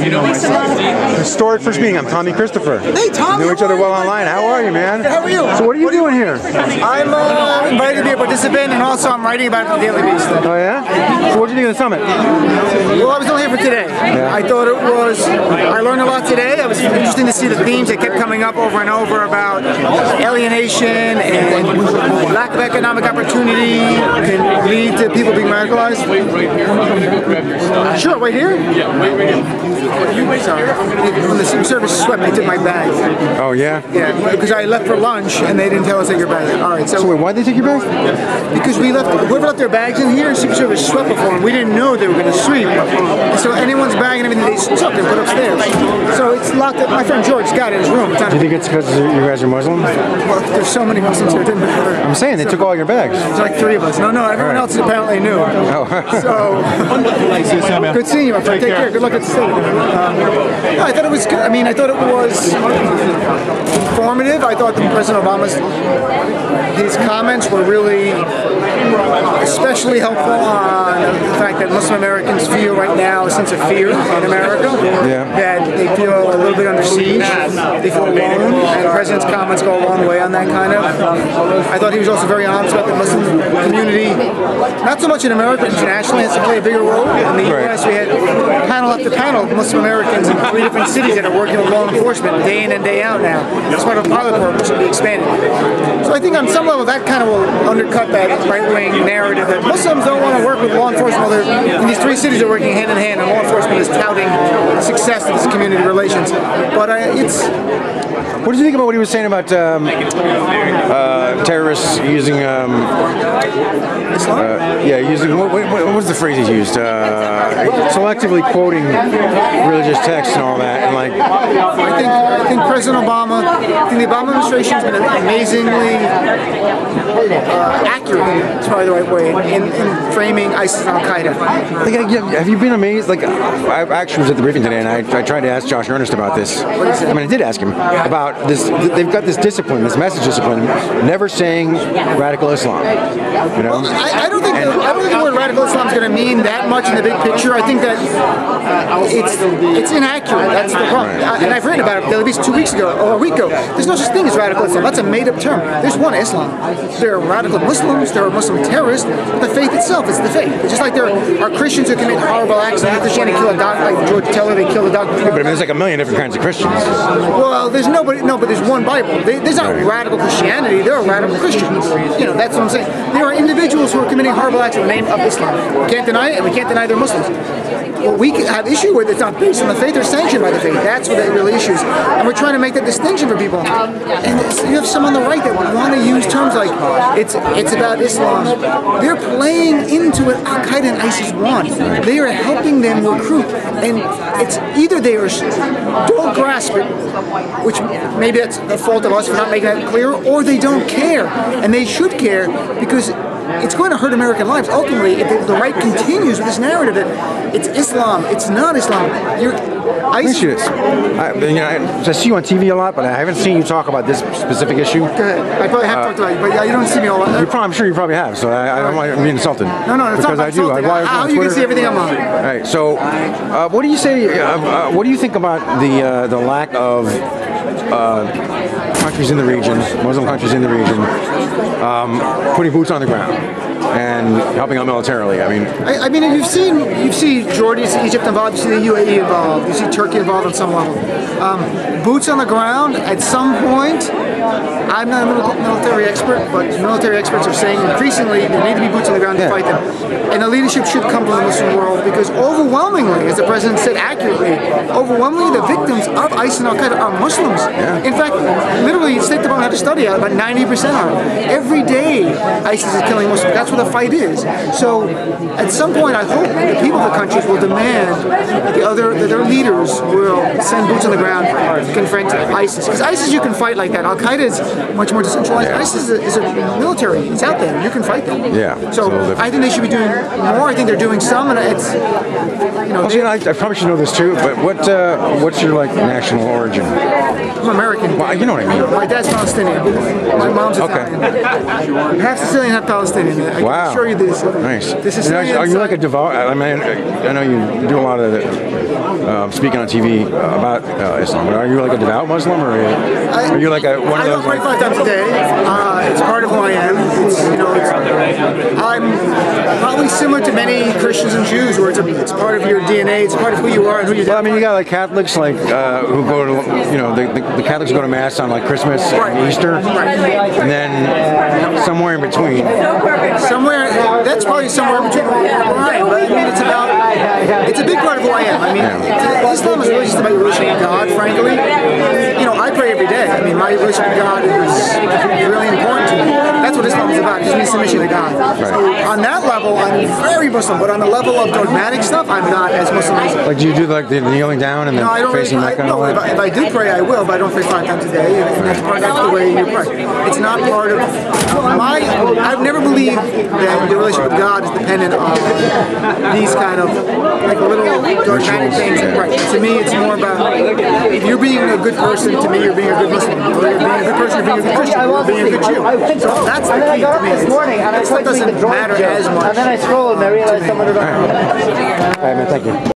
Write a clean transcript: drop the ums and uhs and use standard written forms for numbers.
You know myself. Historic first meeting. I'm Tommy Christopher. Hey, Tommy. We know each other well online. How are you, man? How are you? So what are you doing here? I'm invited to be a participant, and also I'm writing about the Daily Beast. Oh, yeah? So what did you think of the summit? Well, I was only here for today. Yeah. I thought it was, I learned a lot today. It was interesting to see the themes that kept coming up over and over about alienation and lack of economic opportunity can lead to people being radicalized. Sure, right here? Yeah, wait here. Sorry. When the Secret Service swept, they took my bag. Oh, yeah? Yeah, because I left for lunch and they didn't tell us that your bag. All right, So wait, why'd they take your bag? because we left, whoever left their bags in here, Secret Service swept before, and we didn't know they were going to sweep. So anyone's bag and everything they took and put upstairs. So it's locked up. My friend George got it in his room. Do you think it's because you guys are Muslim? Well, there's so many Muslims here. It didn't matter. I'm saying they took all your bags. There's like 3 of us. No, everyone else apparently knew. Oh. So, good seeing you, my friend. Take care. Good luck at the stadium. No, I thought it was good. I mean, I thought it was informative. I thought that President Obama's his comments were really especially helpful on the fact that Muslim Americans feel right now a sense of fear in America. Yeah. That they feel a little bit under siege. They feel alone. And the president's comments go a long way on that kind of. I thought he was also very honest about the Muslim community. Not so much in America, internationally, has to play a bigger role. In the U.S., we had panel after panel of Muslim Americans in 3 different cities that are working with law enforcement day in and day out now. It's part of a pilot program which should be expanded. So I think on some level that kind of will undercut that right-wing narrative that Muslims don't want to work with law enforcement while they're in these 3 cities are working hand in hand, and law enforcement is touting the success of this community relations. But it's. What did you think about what he was saying about terrorists using, using, what was the phrase he used? Selectively quoting religious texts and all that, and like. I think President Obama, the Obama administration has been amazingly accurate. It's probably the right way in framing ISIS and Al Qaeda. Like, have you been amazed? Like, I actually was at the briefing today, and I tried to ask Josh Earnest about this. I mean, I did ask him about this. They've got this discipline, this message discipline, never saying radical Islam. You know? Well, I don't think the word radical Islam is going to mean that much in the big picture. I think that it's inaccurate. That's the problem. And I've written about it at least 2 weeks ago or a week ago. There's no such thing as radical Islam. That's a made-up term. There's one Islam. There are radical Muslims. There are Muslim terrorists. The faith itself is the faith. It's just like there are Christians who commit horrible acts. And Christianity kill a doctor, like George Teller. They kill a doctor. Yeah, but I mean, there's like a million different kinds of Christians. Well, there's nobody. No, but there's one Bible. There's not radical Christianity. There are radical Christians. You know, that's what I'm saying. There are individuals who are committing horrible acts in the name of Islam. We can't deny it, and we can't deny they're Muslims. What we have issue with, it's not based on the faith or sanctioned by the faith. That's what the real issue is. And we're trying to make that distinction for people. And you have some on the right that want to use terms like it's about Islam. They're playing into what Al Qaeda and ISIS want. They are helping them recruit. And it's either they don't grasp it, which maybe that's the fault of us for not making that clear, or they don't care. And they should care because it's going to hurt American lives. Ultimately, if the right continues with this narrative that it's Islam, it's not Islam. ISIS. I see you on TV a lot, but I haven't seen you talk about this specific issue. Go ahead. I probably have talked about it, but you don't see me a lot. I'm sure you probably have, so I don't want to be insulted. No, it's because not I do. How you can see everything I'm on. All right. So, what do you say? What do you think about the lack of countries in the region, Muslim countries in the region, putting boots on the ground and helping out militarily? I mean, you see Jordan, you see Egypt involved, you see the UAE involved, you see Turkey involved on some level. Boots on the ground, at some point, I'm not a military expert, but military experts are saying increasingly there need to be boots on the ground to fight them. And the leadership should come from the Muslim world because overwhelmingly, as the president said accurately, overwhelmingly the victims of ISIS and Al Qaeda are Muslims. Yeah. In fact, literally, the State Department had a study out, about 90% are. Every day, ISIS is killing Muslims. That's what the fight is. So, at some point, I hope the people of the countries will demand that their leaders will send boots on the ground to confront ISIS. Because ISIS you can fight like that. Al Qaeda is much more decentralized. ISIS is a military. It's out there. You can fight them. Yeah. So I think they should be doing more. I think they're doing some, and it's I probably should know this too. But what's your national origin? I'm American. Well, you know what I mean. My dad's Palestinian. Palestinian. My mom's Italian. Half Sicilian, half Palestinian. I Wow. can assure you this. Nice. The And Sicilian are you like a side- devout? I mean, I know you do a lot of speaking on TV about Islam, but are you like a devout Muslim, or are you like one of I those? pray 5 times a day. It's part of who I am. I'm probably similar to many Christians and Jews, where it's part of your DNA. It's part of who you are and who you Well, I are. mean, you got like Catholics, like who go to, the Catholics go to mass on like Christmas and Easter, and then somewhere in between. Somewhere, that's probably somewhere between the line, but I mean, it's a big part of who I am. I mean, Islam is really just about your relationship with God, frankly. I pray every day. I mean, my relationship with God is really important to me. That's what Islam is about, just me submission to God. So on that level, I'm very Muslim, but on the level of dogmatic stuff, I'm not as Muslim as Like, do you do like the kneeling down and then No, I don't facing really, that kind of way? if I do pray, I will, but I don't pray 5 times a day, and that's the way you pray. It's not part of I've never believed that your relationship with God is dependent on these kind of like little dogmatic things. Right. To me, it's more about if you're being a good person, to me, you're being a good Muslim. Or you're being a good person, you're being a good Christian, you're being a good Jew. So that's the key to me. That stuff doesn't matter as much. And then I scrolled and I realized someone had All right, man, thank you.